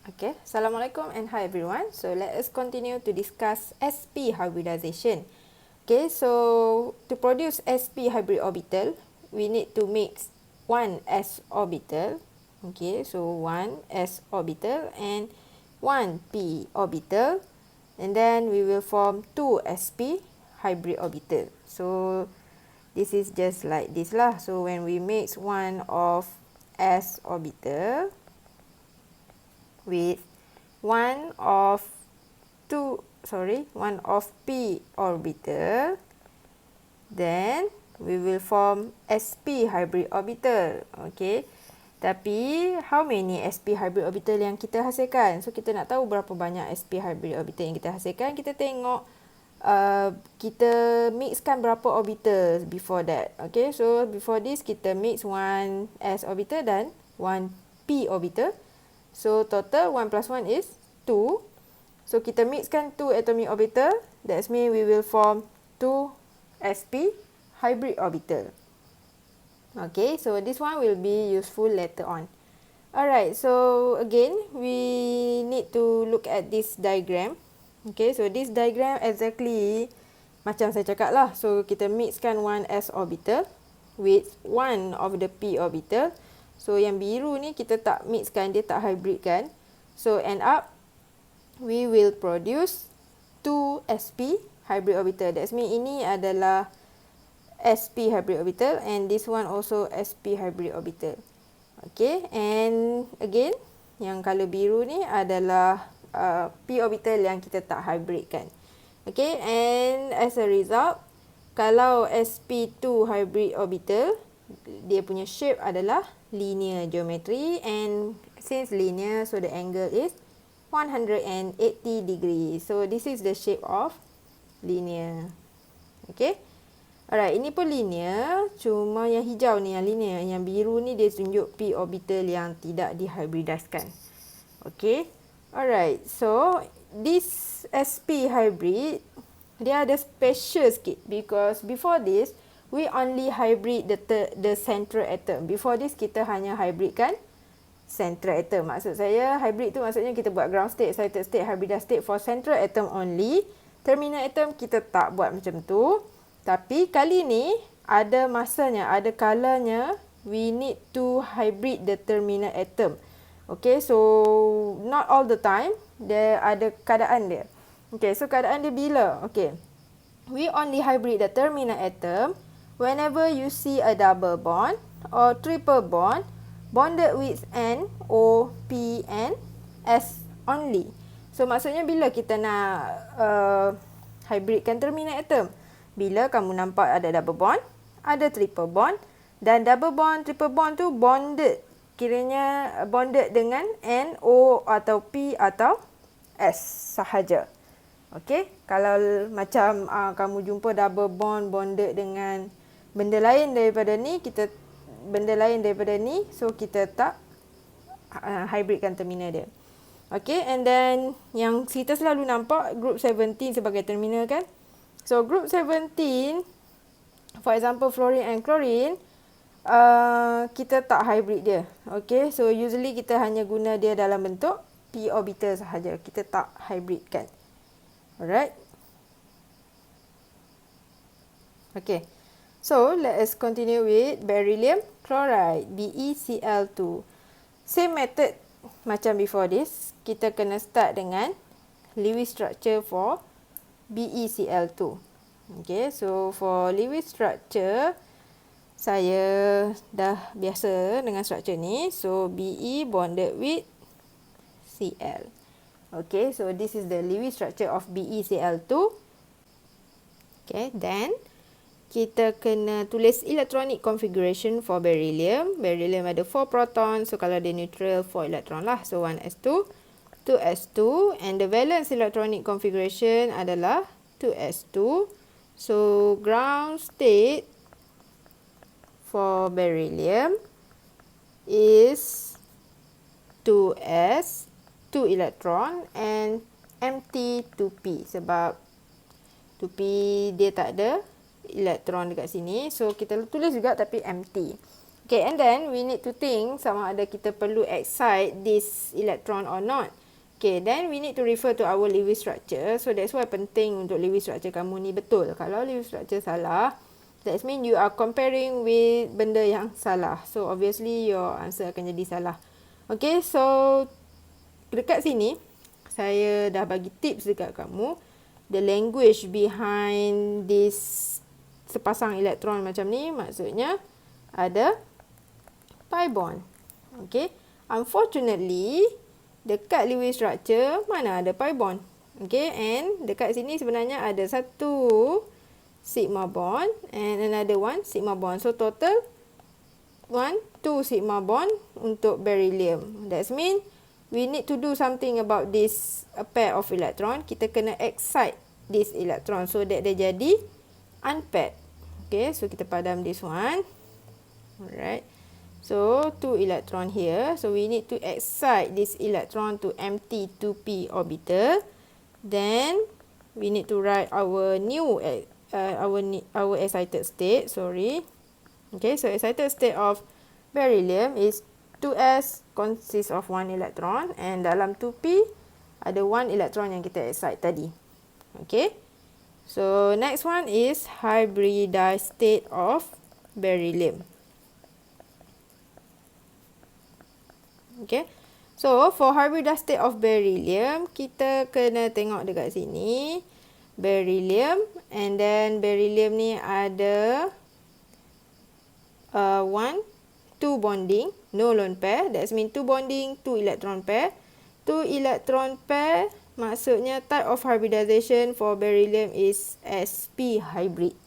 Okay, Assalamualaikum and hi everyone. So let us continue to discuss sp hybridization. Okay, so to produce sp hybrid orbital, we need to mix one s orbital. Okay, so one s orbital and one p orbital, and then we will form two sp hybrid orbital. So this is just like this lah. So when we mix one of s orbital with one of p orbital, then we will form sp hybrid orbital. Okay, tapi how many sp hybrid orbital yang kita hasilkan? So kita nak tahu berapa banyak sp hybrid orbital yang kita hasilkan, kita tengok kita mixkan berapa orbital before that. Okay, so before this kita mix one s orbital dan one p orbital. So total 1 plus 1 is 2. So kita mixkan 2 atomic orbital. That means we will form 2 sp hybrid orbital. Okay, so this one will be useful later on. Alright, so again we need to look at this diagram. Okay, so this diagram exactly macam saya cakap lah. So kita mixkan 1 s orbital with one of the p orbital. So yang biru ni kita tak mixkan, dia tak hybridkan. So end up we will produce 2 sp hybrid orbital. That means ini adalah sp hybrid orbital and this one also sp hybrid orbital. Okay, and again yang color biru ni adalah p orbital yang kita tak hybridkan. Okay, and as a result, kalau sp2 hybrid orbital, dia punya shape adalah linear geometry, and since linear, so the angle is 180 degree. So this is the shape of linear. Okay, alright, ini pun linear, cuma yang hijau ni yang linear, yang biru ni dia tunjuk p orbital yang tidak dihybridiskan. Okay, alright, so this sp hybrid dia ada special sikit, because before this we only hybrid the central atom. Before this kita hanya hybridkan central atom. Maksud saya hybrid tu maksudnya kita buat ground state, excited state, hybridized state for central atom only. Terminal atom kita tak buat macam tu. Tapi kali ni ada masanya, ada kalanya we need to hybrid the terminal atom. Okay, so not all the time, dia ada keadaan dia. Okay, so keadaan dia bila? Okay, we only hybrid the terminal atom whenever you see a double bond or triple bond bonded with N, O, P, and S only. So maksudnya bila kita nak hybridkan terminal atom? Bila kamu nampak ada double bond, ada triple bond, dan double bond, triple bond tu bonded, kiranya bonded dengan N, O atau P atau S sahaja. Okay, kalau macam kamu jumpa double bond bonded dengan benda lain daripada ni, so kita tak hybridkan terminal dia. Okay, and then yang kita selalu nampak group 17 sebagai terminal kan. So group 17, for example fluorine and chlorine, kita tak hybrid dia. Okay, so usually kita hanya guna dia dalam bentuk p orbital sahaja. Kita tak hybridkan. Alright. Okay. So, let us continue with beryllium chloride, BeCl2. Same method macam before this. Kita kena start dengan Lewis structure for BeCl2. Okay, so for Lewis structure, saya dah biasa dengan structure ni. So, Be bonded with Cl. Okay, so this is the Lewis structure of BeCl2. Okay, then kita kena tulis electronic configuration for beryllium. Beryllium ada 4 proton. So, kalau dia neutral, 4 elektron lah. So, 1s2, 2s2. And the valence electronic configuration adalah 2s2. So, ground state for beryllium is 2s, 2 elektron, and empty 2p. Sebab 2p dia tak ada elektron dekat sini. So, kita tulis juga tapi empty. Okay, and then we need to think sama ada kita perlu excite this electron or not. Okay, then we need to refer to our Lewis structure. So that's why penting untuk Lewis structure kamu ni betul. Kalau Lewis structure salah, that means you are comparing with benda yang salah. So obviously your answer akan jadi salah. Okay, so dekat sini saya dah bagi tips dekat kamu. The language behind this sepasang elektron macam ni maksudnya ada pi bond. Okay. Unfortunately, dekat Lewis structure mana ada pi bond. Okay. And dekat sini sebenarnya ada satu sigma bond and another one sigma bond. So total 2 sigma bond untuk beryllium. That means we need to do something about this pair of electron. Kita kena excite this electron so that dia jadi unpaired. Okay. So kita padam this one. Alright. So, 2 electron here. So, we need to excite this electron to empty 2p orbital. Then, we need to write our new, our excited state. Sorry. Okay, so excited state of beryllium is 2s consists of 1 electron. And dalam 2p, ada 1 electron yang kita excite tadi. Okay. So, next one is hybridized state of beryllium. Okay. So, for hybridized state of beryllium, kita kena tengok dekat sini. Beryllium. And then, beryllium ni ada 2 bonding. No lone pair. That means 2 bonding, 2 electron pair. 2 electron pair, maksudnya type of hybridization for beryllium is sp hybrid.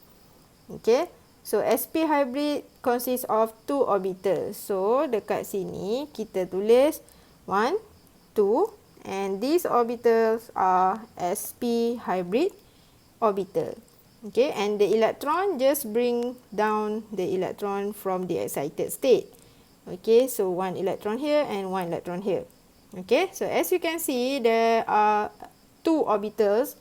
Okay. So, sp hybrid consists of 2 orbitals. So, dekat sini kita tulis 1, 2 and these orbitals are sp hybrid orbital. Okay, and the electron just bring down the electron from the excited state. Okay, so 1 electron here and 1 electron here. Okay, so as you can see, there are 2 orbitals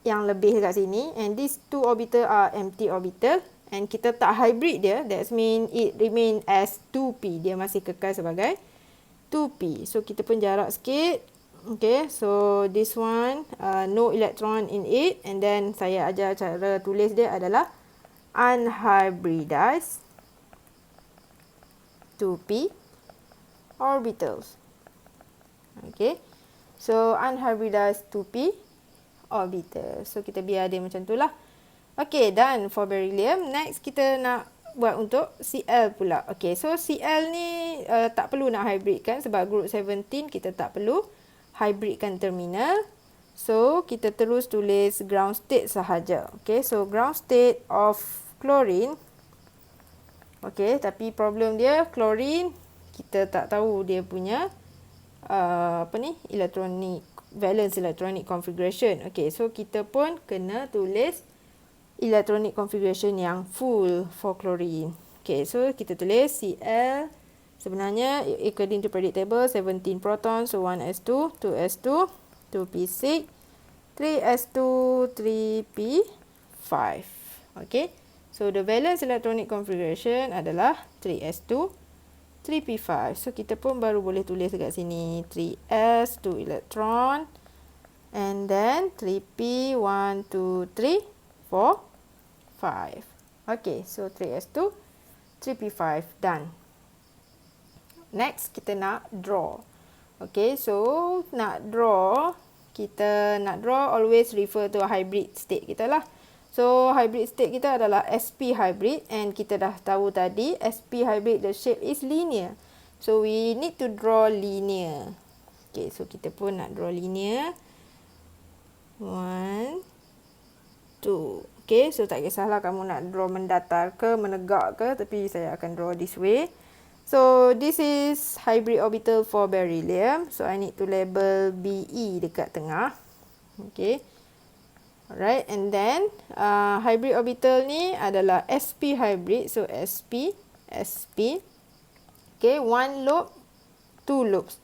yang lebih dekat sini and these 2 orbitals are empty orbital. And kita tak hybrid dia, that means it remain as 2p. Dia masih kekal sebagai 2p. So, kita pun jarak sikit. Okay, so this one, no electron in it. And then, saya ajar cara tulis dia adalah unhybridized 2p orbitals. Okay, so unhybridized 2p orbitals. So, kita biar dia macam tu lah. Okay, done for beryllium. Next, kita nak buat untuk Cl pula. Okay, so Cl ni tak perlu nak hybridkan sebab group 17 kita tak perlu hybridkan terminal. So, kita terus tulis ground state sahaja. Okay, so ground state of chlorine. Okay, tapi problem dia chlorine kita tak tahu dia punya electronic valence electronic configuration. Okay, so kita pun kena tulis electronic configuration yang full for chlorine. Okay, so kita tulis Cl sebenarnya according to periodic table 17 proton, so 1s2, 2s2, 2p6, 3s2, 3p5. Okay, so the valence electronic configuration adalah 3s2, 3p5. So kita pun baru boleh tulis dekat sini 3s, 2 electron, and then 3p, 1, 2, 3, 4, 5. Okay, so 3s2, 3p5, done. Next, kita nak draw. Okay, so kita nak draw always refer to hybrid state kita lah. So, hybrid state kita adalah sp hybrid and kita dah tahu tadi sp hybrid the shape is linear. So, we need to draw linear. Okay, so kita pun nak draw linear. 1, 2. Okay, so tak kisahlah kamu nak draw mendatar ke, menegak ke, tapi saya akan draw this way. So, this is hybrid orbital for beryllium. So, I need to label BE dekat tengah. Okay. Alright, and then hybrid orbital ni adalah sp hybrid. So, sp. Okay, 1 loop, 2 loops.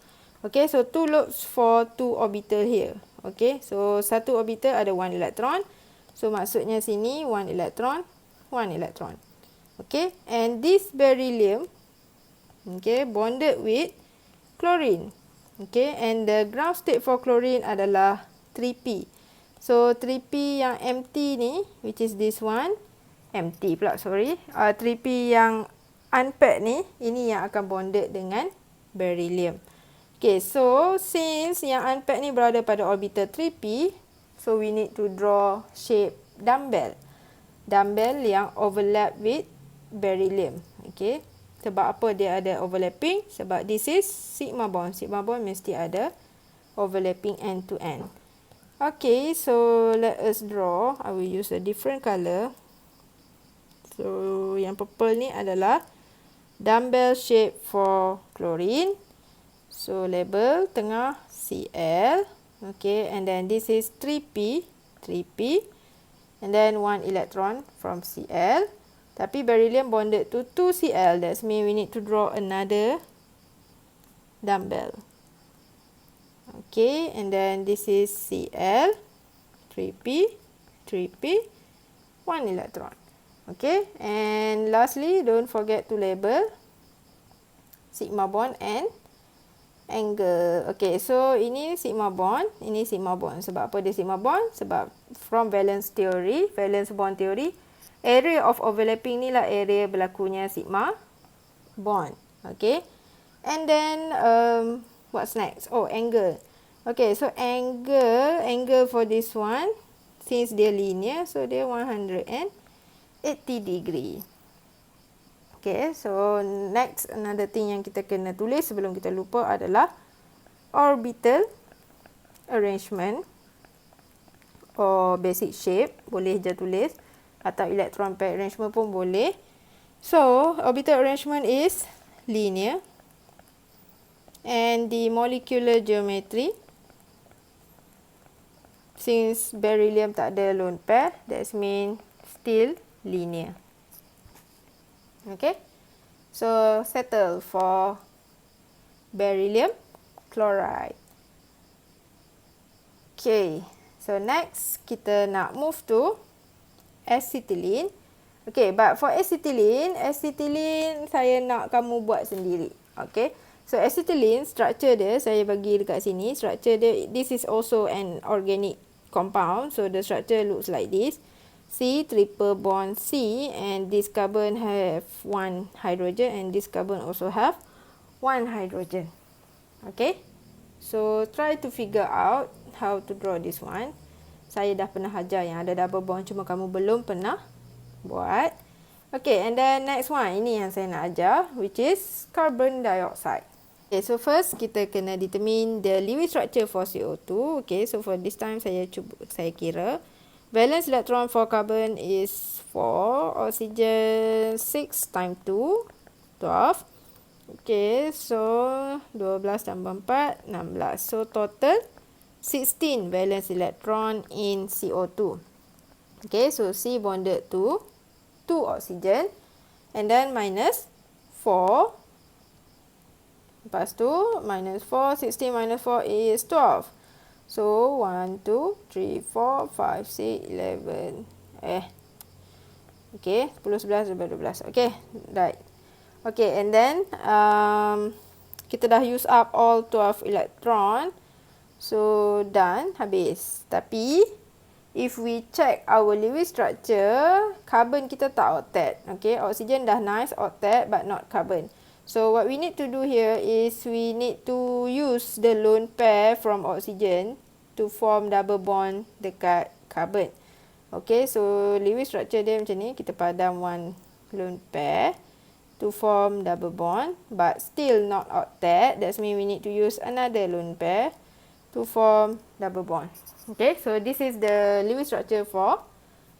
Okay, so 2 loops for 2 orbital here. Okay, so satu orbital ada 1 electron. So, maksudnya sini 1 electron, 1 electron. Okay, and this beryllium, okay, bonded with chlorine. Okay, and the ground state for chlorine adalah 3p. So 3p yang empty ni, which is this one, empty pula, sorry. 3p yang unpaired ni, ini yang akan bonded dengan beryllium. Okay, so since yang unpaired ni berada pada orbital 3p, so we need to draw shape dumbbell. Dumbbell yang overlap with beryllium. Okay, sebab apa dia ada overlapping? Sebab this is sigma bond. Sigma bond mesti ada overlapping end to end. Okay, so let us draw. I will use a different color. So yang purple ni adalah dumbbell shape for chlorine. So label tengah Cl. Okay, and then this is 3p. And then 1 electron from Cl. Tapi beryllium bonded to 2Cl. That means we need to draw another dumbbell. Okay, and then this is Cl, 3p, 1 electron. Okay, and lastly, don't forget to label sigma bond and angle. Okay, so ini sigma bond, ini sigma bond. Sebab apa dia sigma bond? Sebab from valence theory, valence bond theory, area of overlapping ni lah area berlakunya sigma bond. Okay. And then, what's next? Oh, angle. Okay, so angle for this one, since dia linear, so dia 180 degree. Okay, so next, another thing yang kita kena tulis sebelum kita lupa adalah orbital arrangement or basic shape. Boleh je tulis. Atau electron pair arrangement pun boleh. So, orbital arrangement is linear. And the molecular geometry, since beryllium tak ada lone pair, that means still linear. Okay. So, settle for beryllium chloride. Okay. So, next kita nak move to acetylene. Okay, but for acetylene saya nak kamu buat sendiri. Okay, so acetylene structure dia saya bagi dekat sini. Structure dia, this is also an organic compound. So the structure looks like this. C triple bond C, and this carbon have 1 hydrogen and this carbon also have 1 hydrogen. Okay, so try to figure out how to draw this one. Saya dah pernah ajar yang ada double bond, cuma kamu belum pernah buat. Okay, and then next one, ini yang saya nak ajar, which is carbon dioxide. Okay, so first kita kena determine the Lewis structure for CO2. Okay, so for this time saya kira. Valence electron for carbon is 4, oxygen 6 times 2, 12. Okay, so 12 tambah 4, 16. So total 16 valence electron in CO2. Okay, so C bonded to 2 oxygen and then minus 4. Lepas tu minus 4, 16 minus 4 is 12. So 1, 2, 3, 4, 5, 6, 11. Okay, 10, 11, 12. Okay, right. Okay, and then kita dah use up all 12 electron. So, done, habis. Tapi, if we check our Lewis structure, carbon kita tak octet. Okay, oxygen dah nice octet but not carbon. So, what we need to do here is we need to use the lone pair from oxygen to form double bond dekat carbon. Okay, so Lewis structure dia macam ni. Kita padam one lone pair to form double bond but still not octet. That means we need to use another lone pair to form double bond. Okay, so this is the Lewis structure for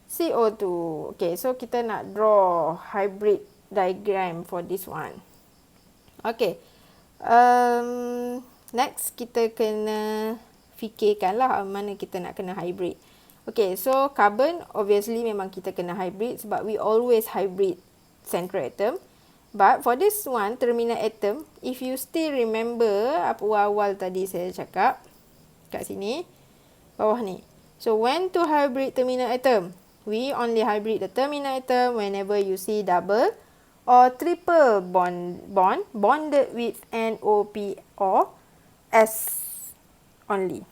CO2. Okay, so kita nak draw hybrid diagram for this one. Okay, next kita kena fikirkanlah mana kita nak kena hybrid. Okay, so carbon obviously memang kita kena hybrid sebab we always hybrid central atom. But for this one, terminal atom, if you still remember apa awal tadi saya cakap, kat sini, bawah ni. So, when to hybrid terminal atom? we only hybrid the terminal atom whenever you see double or triple bonded with NOP or S only.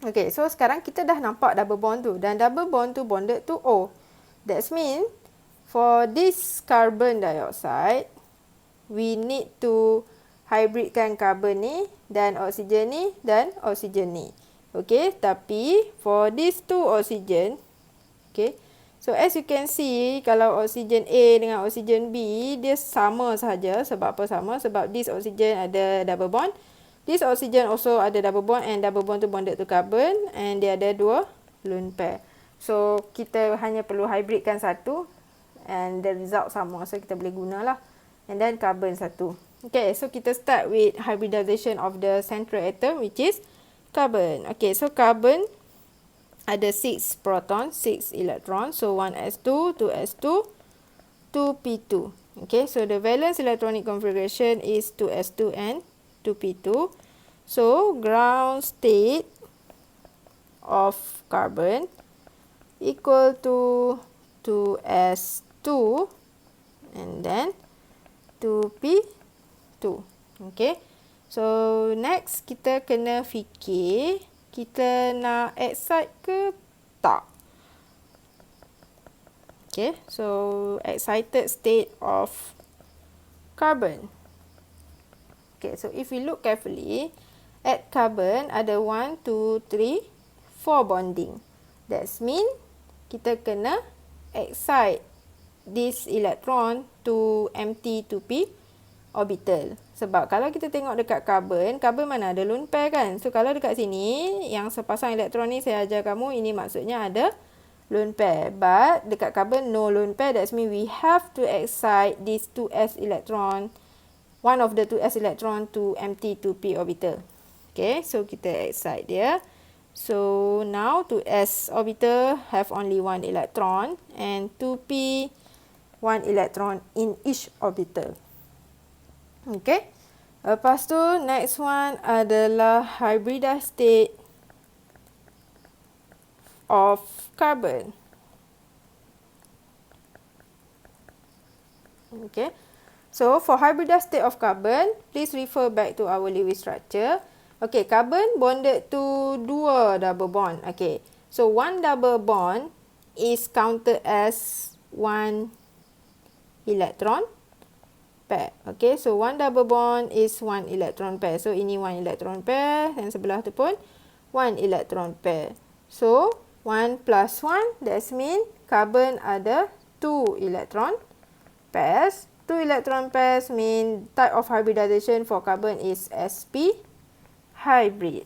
Okay, so sekarang kita dah nampak double bond tu. Dan double bond tu bonded to O. That means, for this carbon dioxide, we need to hybridkan carbon ni dan oksigen ni dan oksigen ni. Okay, tapi for these two oksigen, okay, so as you can see, kalau oksigen A dengan oksigen B, dia sama sahaja. Sebab apa sama? Sebab this oksigen ada double bond. This oksigen also ada double bond and double bond tu bonded to carbon and dia ada dua lone pair. So, kita hanya perlu hybridkan satu and the result sama. So, kita boleh gunalah. And then carbon satu. Okay, so kita start with hybridization of the central atom which is carbon. Okay, so carbon ada 6 proton, 6 electron. So 1s2, 2s2, 2p2. Okay, so the valence electronic configuration is 2s2 and 2p2. So ground state of carbon equal to 2s2 and then 2p2. Okay. So next kita kena fikir kita nak excite ke tak. Okay. So excited state of carbon. Okay. So if we look carefully at carbon ada 1, 2, 3, 4 bonding. That means kita kena excite this electron to empty 2p orbital. Sebab kalau kita tengok dekat carbon, carbon mana ada lone pair kan? So kalau dekat sini, yang sepasang elektron ni saya ajar kamu, ini maksudnya ada lone pair. But dekat carbon no lone pair, that means we have to excite this 2s electron, one of the 2s electron to empty 2p orbital. Okay, so kita excite dia. So now 2s orbital have only one electron and 2p one electron in each orbital. Okay. Lepas tu next one adalah hybridized state of carbon. Okay. So for hybridized state of carbon, please refer back to our Lewis structure. Okay, carbon bonded to dua double bond. Okay. So one double bond is counted as one electron pair. Okay, so one double bond is one electron pair. So ini one electron pair dan sebelah tu pun one electron pair. So 1 plus 1, that means carbon ada 2 electron pairs. 2 electron pairs mean type of hybridization for carbon is sp hybrid.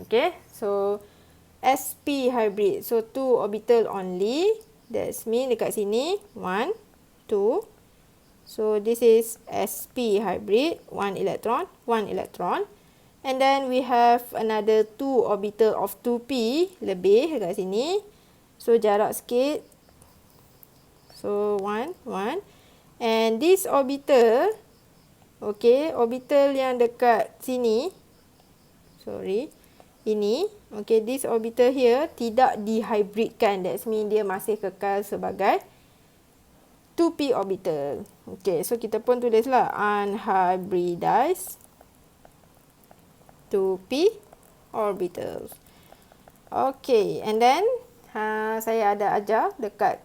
Okay, so sp hybrid. So 2 orbital only. That means dekat sini 1, 2. So this is sp hybrid, 1 electron, 1 electron. And then we have another 2 orbital of 2p lebih dekat sini. So jarak sikit. So 1, 1. And this orbital, okay, orbital yang dekat sini, sorry, ini, okay, this orbital here tidak dihybridkan. That means dia masih kekal sebagai 2p orbital. Okay, so kita pun tulislah unhybridized 2p orbitals. Okay, and then saya ada ajar dekat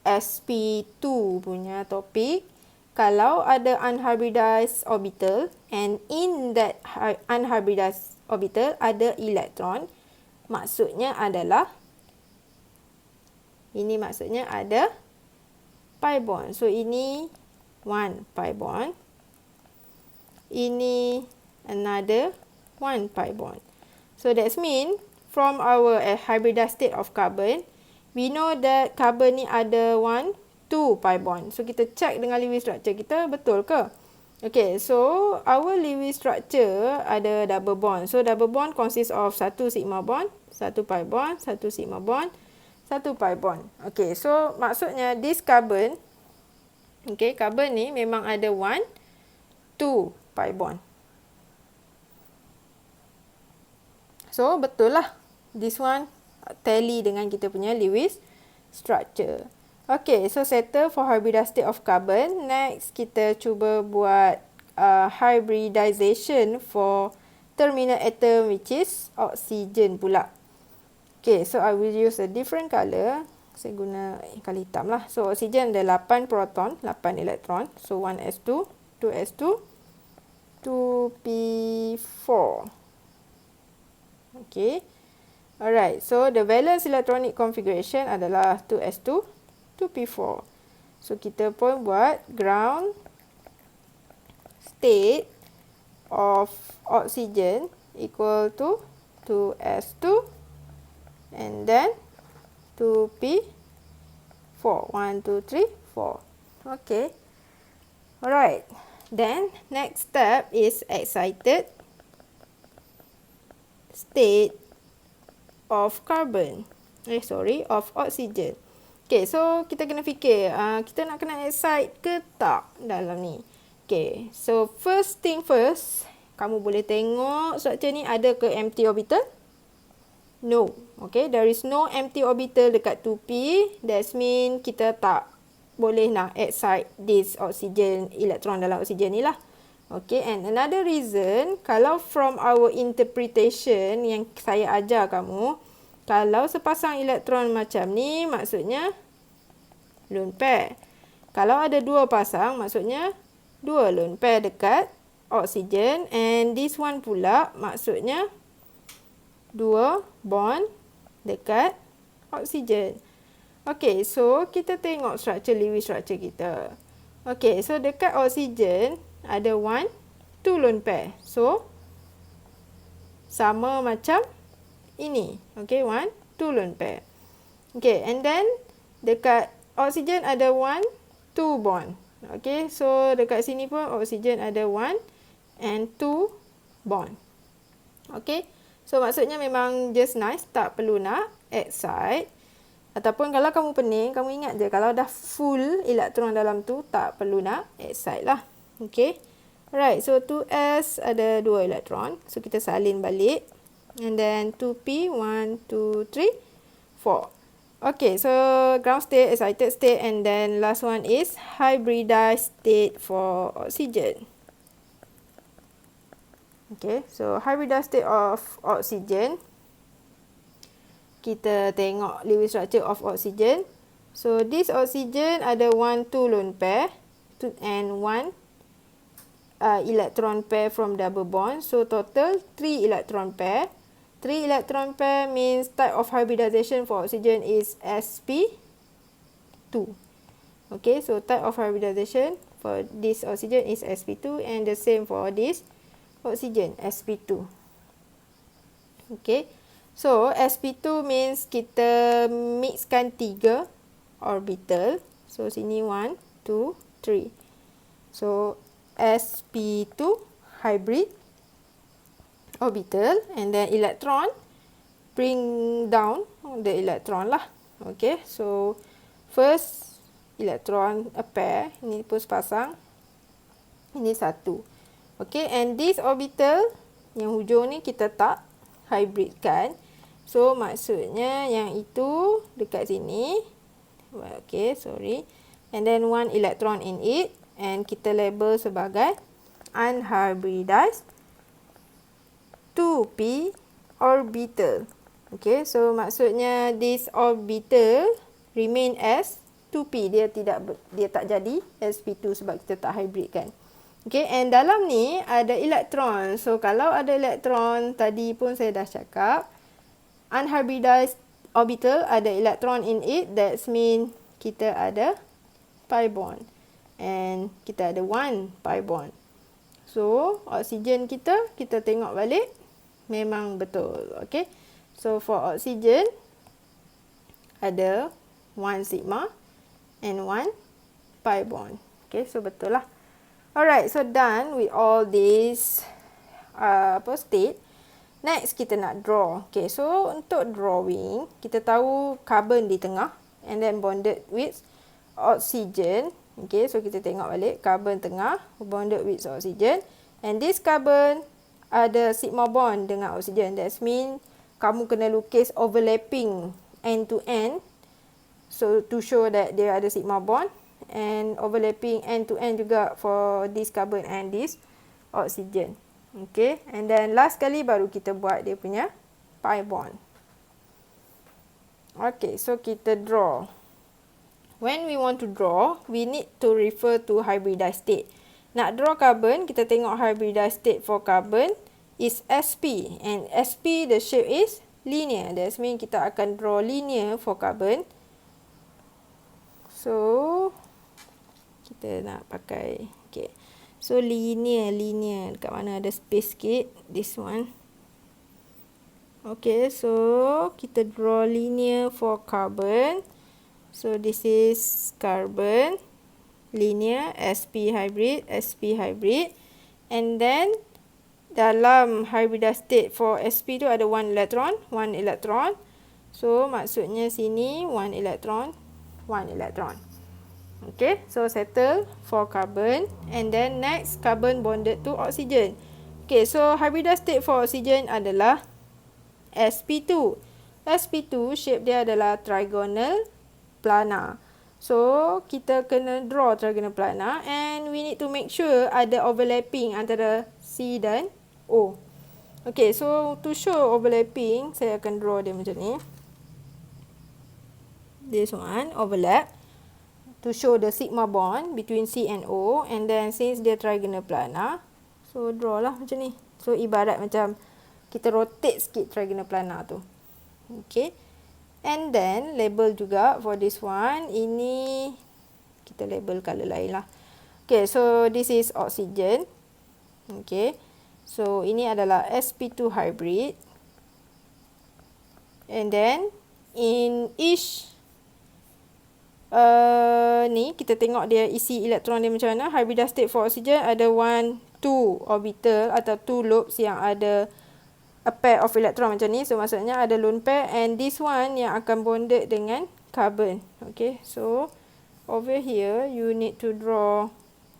sp2 punya topik. Kalau ada unhybridized orbital and in that unhybridized orbital ada elektron, maksudnya adalah, ini maksudnya ada pi bond. So ini 1 pi bond. Ini another 1 pi bond. So that means from our hybridized state of carbon, we know that carbon ni ada 1, 2 pi bond. So kita check dengan Lewis structure kita, betul ke? Okay, so our Lewis structure ada double bond. So double bond consists of 1 sigma bond, 1 pi bond, 1 sigma bond, 1 pi bond. Okay, so maksudnya this carbon, okay, carbon ni memang ada 1, 2 pi bond. So betul lah, this one tally dengan kita punya Lewis structure. Okay, so settle for hybridized state of carbon. Next, kita cuba buat hybridization for terminal atom which is oxygen pula. Okay, so I will use a different colour. Saya guna colour hitam lah. So, oksigen ada 8 proton, 8 elektron. So, 1s2, 2s2, 2p4. Okay. Alright, so the valence electronic configuration adalah 2s2, 2p4. So, kita pun buat ground state of oxygen equal to 2s2 and then 2p4. 1, 2, 3, 4. Okay. Alright. Then, next step is excited state of carbon. Of oxygen. Okay, so kita kena fikir, kita nak kena excite ke tak dalam ni. Okay, so first thing first, kamu boleh tengok structure ni ada ke empty orbital? No. Okay, there is no empty orbital dekat 2p. That means kita tak boleh nak excite this oxygen, elektron dalam oksigen ni lah. Okay, and another reason, kalau from our interpretation yang saya ajar kamu, kalau sepasang elektron macam ni, maksudnya lone pair. Kalau ada dua pasang, maksudnya dua lone pair dekat oksigen. And this one pula, maksudnya dua bond dekat oksigen. Okay, so kita tengok structure Lewis structure kita. Okay, so dekat oksigen ada 1, 2 lone pair. So, sama macam ini. Okay, 1, 2 lone pair. Okay, and then dekat oksigen ada 1, 2 bond. Okay, so dekat sini pun oksigen ada 1 and 2 bond. Okay, so maksudnya memang just nice, tak perlu nak excite. Ataupun kalau kamu pening, kamu ingat je kalau dah full elektron dalam tu, tak perlu nak excite lah. Okay, alright, so 2s ada 2 elektron. So kita salin balik. And then 2p, 1, 2, 3, 4. Okay, so ground state, excited state, and then last one is hybridized state for oxygen. Okay, so hybridized state of oxygen. Kita tengok Lewis structure of oxygen. So, this oxygen ada 1, 2 lone pair and 1 electron pair from double bond. So, total 3 electron pair. 3 electron pair means type of hybridization for oxygen is sp2. Okay, so type of hybridization for this oxygen is sp2 and the same for this oxygen, sp2. Okay, so sp2 means kita mixkan 3 orbital. So, sini 1, 2, 3. So, sp2 hybrid orbital, and then electron bring down the electron lah. Okay, so first electron a pair, ini pun sepasang, ini satu. Okay, and this orbital yang hujung ni kita tak hybridkan. So maksudnya yang itu dekat sini. Okay, sorry. And then 1 electron in it, and kita label sebagai unhybridized 2p orbital. Okay, so maksudnya this orbital remain as 2p. Dia tak jadi sp2 sebab kita tak hybridkan. Okay, and dalam ni ada elektron. So, kalau ada elektron, tadi pun saya dah cakap, unhybridized orbital ada elektron in it. That means kita ada pi bond. And kita ada 1 pi bond. So, oksigen kita tengok balik. Memang betul. Okay. So, for oxygen, ada 1 sigma and 1 pi bond. Okay, so betul lah. Alright, so done with all this state. Next, kita nak draw. Okay, so untuk drawing, kita tahu carbon di tengah and then bonded with oxygen. Okay, so kita tengok balik. Carbon tengah, bonded with oxygen. And this carbon ada sigma bond dengan oksigen. That means kamu kena lukis overlapping end to end. So to show that dia ada sigma bond, and overlapping end to end juga for this carbon and this oxygen. Okay, and then last kali baru kita buat dia punya pi bond. Okay, so kita draw. When we want to draw, we need to refer to hybridized state. Nak draw carbon, kita tengok hybridized state for carbon is sp. And sp, the shape is linear. That means kita akan draw linear for carbon. So, kita nak pakai, okay. So, linear. Dekat mana ada space sikit. This one. Okay, so kita draw linear for carbon. So, this is carbon. Linear, sp hybrid. And then, dalam hybridized state for sp tu ada 1 electron. So, maksudnya sini 1 electron. Okay, so settle for carbon. And then next, carbon bonded to oxygen. Okay, so hybridized state for oxygen adalah sp2. sp2 shape dia adalah trigonal planar. So, kita kena draw trigonal planar and we need to make sure ada overlapping antara C dan O. Okay, so to show overlapping, saya akan draw dia macam ni. This one, overlap. To show the sigma bond between C and O. And then since dia trigonal planar, so draw lah macam ni. So, ibarat macam kita rotate sikit trigonal planar tu. Okay. And then, label juga for this one. Ini, kita label colour lain lah. Okay, so this is oxygen. Okay. So, ini adalah sp2 hybrid. And then, in each, ni, kita tengok dia isi elektron dia macam mana. Hybridized state for oxygen ada 1, 2 orbital atau 2 lobes yang ada a pair of electron macam ni. So, maksudnya ada lone pair. And this one yang akan bonded dengan carbon. Okay. So, over here, you need to draw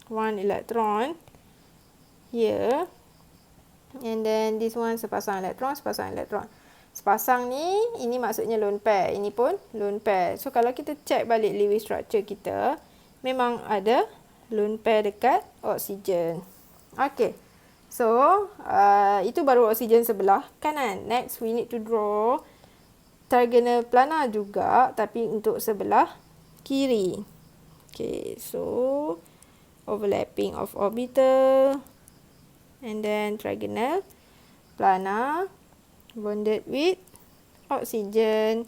1 electron. Here. And then, this one sepasang elektron. Sepasang ni, ini maksudnya lone pair. Ini pun lone pair. So, kalau kita check balik Lewis structure kita, memang ada lone pair dekat oksigen. Okay. So, itu baru oksigen sebelah kanan. Next, we need to draw trigonal planar juga, tapi untuk sebelah kiri. Okay, so overlapping of orbital. And then trigonal planar bonded with oxygen.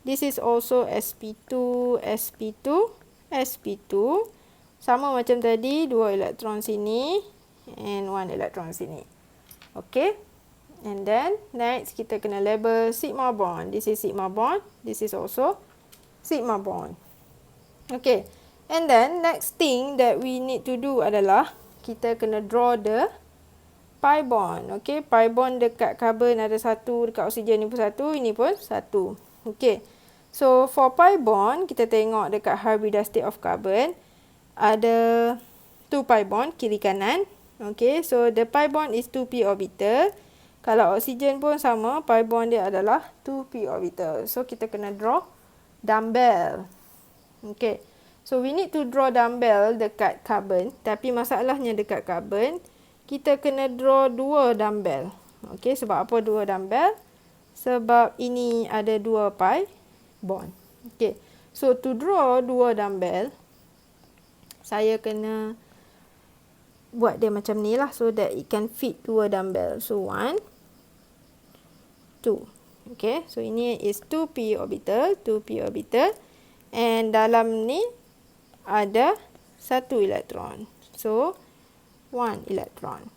This is also sp2. Sama macam tadi, 2 elektron sini. And 1 electron sini. Okay. And then, next, kita kena label sigma bond. This is sigma bond. This is also sigma bond. Okay. And then, next thing that we need to do adalah, kita kena draw the pi bond. Okay. Pi bond dekat carbon ada 1, dekat oksigen ni pun 1, ini pun 1. Okay. So, for pi bond, kita tengok dekat hybridized state of carbon, ada 2 pi bond, kiri kanan. Okay, so the pi bond is 2p orbital. Kalau oksigen pun sama, pi bond dia adalah 2p orbital. So, kita kena draw dumbbell. Okay, so we need to draw dumbbell dekat carbon. Tapi masalahnya dekat carbon, kita kena draw 2 dumbbell. Okay, sebab apa 2 dumbbell? Sebab ini ada 2 pi bond. Okay, so to draw 2 dumbbell, saya kena buat dia macam ni lah, so that it can fit 2 dumbbell. So 1, 2. Okay, so ini is 2p orbital. And dalam ni ada 1 elektron. So 1 electron.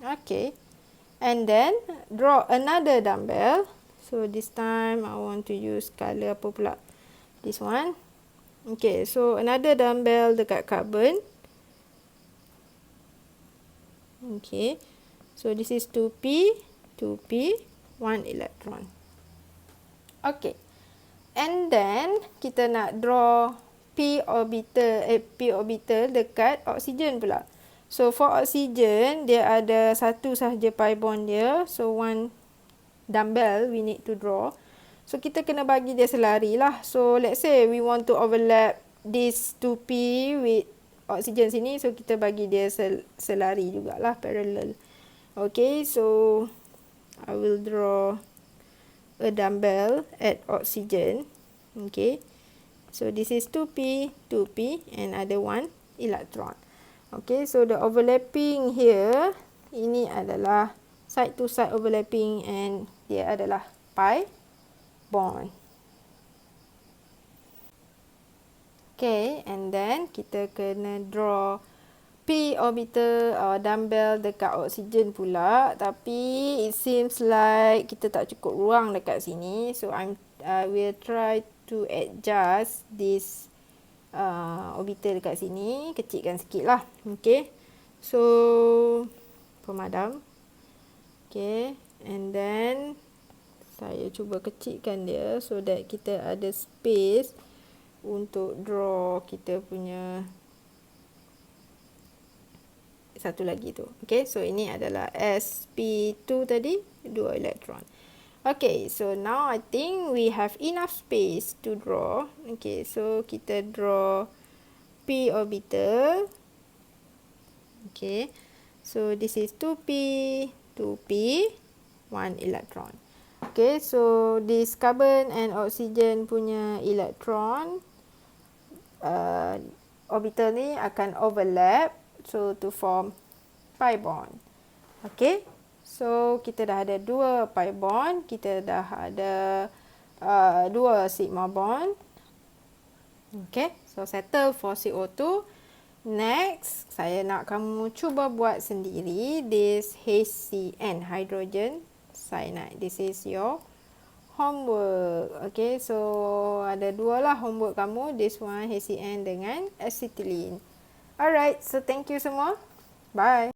Okay. And then draw another dumbbell. So this time I want to use color apa pula? This one. Okay, so another dumbbell dekat carbon. Okay, so this is 2p, 1 electron. Okay, and then kita nak draw p orbital dekat oksigen pula. So for oksigen, dia ada 1 sahaja pi bond dia. So 1 dumbbell we need to draw. So, kita kena bagi dia selari lah. So, let's say we want to overlap this 2P with oksigen sini. So, kita bagi dia selari jugalah, parallel. Okay, so I will draw a dumbbell at oxygen. Okay, so this is 2P, 2P, and other one electron. Okay, so the overlapping here, ini adalah side to side overlapping and dia adalah pi bond. Okay, and then kita kena draw P orbital dumbbell dekat oksigen pula, tapi it seems like kita tak cukup ruang dekat sini, so I will try to adjust this orbital dekat sini, kecilkan sikit lah. Okay, so pemadam. Okay, and then saya cuba kecilkan dia so that kita ada space untuk draw kita punya satu lagi tu. Okay, so ini adalah sp2 tadi, 2 elektron. Okay, so now I think we have enough space to draw. Okay, so kita draw p orbital. Okay, so this is 2p, 2p, 1 electron. Okay, so this carbon and oxygen punya electron orbital ni akan overlap, so to form pi bond. Okay, so kita dah ada 2 pi bond, kita dah ada 2 sigma bond. Okay, so settle for CO2. Next, saya nak kamu cuba buat sendiri this HCN, hydrogen cyanide. This is your homework. Okay, so ada 2 lah homework kamu. This one HCN dengan acetylene. Alright, so thank you semua. Bye.